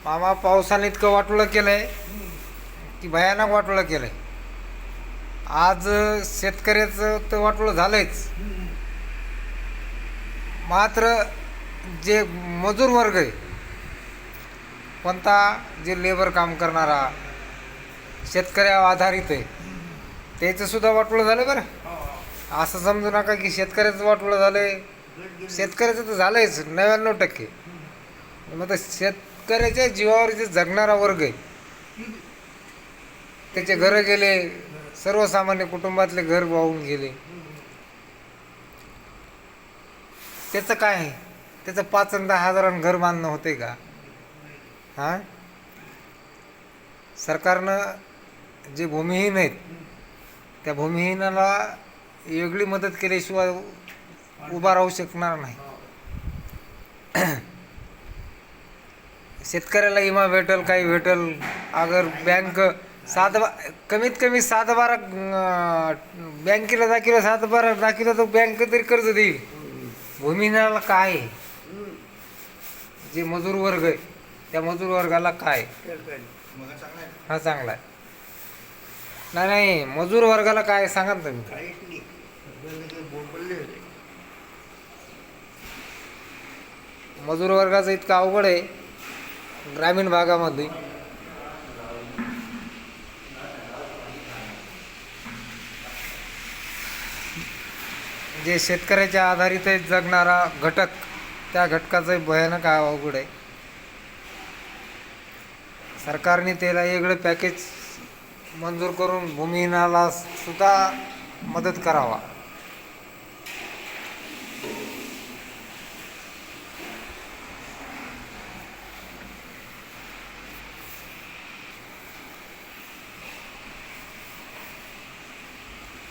मामा पावसाने इतकं वाटोळं केलंय की भयानक वाटोळं केलंय. आज शेतकऱ्याचं तर वाटोळं झालंच, मात्र जे मजूर वर्ग आहे कोणता, जे लेबर काम करणारा शेतकऱ्यावर आधारित आहे त्याचं सुद्धा वाटोळं झालं बरं. असं समजू नका की शेतकऱ्याचं वाटोळं झालंय. शेतकऱ्याचं तर झालंयच 99%. मग तर शेतकऱ्याच्या जीवावर जे जगणारा वर्ग आहे त्याचे घरं गेले, सर्वसामान्य कुटुंबातले घर वाहून गेले. त्याचं काय आहे? त्याचं 5 आणि 10 हजारांनी घर बांधणं होते का? हां, सरकारनं जे भूमिहीन आहेत त्या भूमिहीनाला वेगळी मदत केल्याशिवाय उभा राहू शकणार नाही. शेतकऱ्याला विमा भेटल, काही भेटल. अगर बँक कमीत कमी 7-12 बँकेला दाखिलं, 7-12 दाखिलं तर बँक तरी कर्ज देईल. भूमिहीनाला काय आहे? जे मजूर वर्ग आहे त्या मजूर वर्गाला काय? हा चांगला आहे. नाही, मजूर वर्गाला काय सांगा ना तुम्ही. मजूर वर्गाचं इतकं अवघड आहे ग्रामीण भागामध्ये. जे शेतकऱ्याच्या आधारित जगणारा घटक, त्या घटकाचं भयानक अवघड आहे. सरकारने त्याला वेगळं पॅकेज मंजूर करून भूमिहीनाला सुद्धा मदत करावा.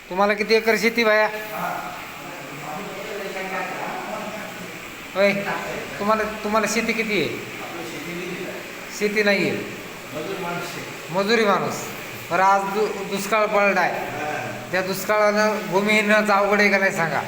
तुम्हाला किती एकर शेती बाया? होय, तुम्हाला शेती किती आहे? शेती नाही आहे, मजुरी माणूस. बरं, आज दुष्काळ पडलाय, त्या दुष्काळानं भूमिहीनच अवघड आहे का नाही सांगा.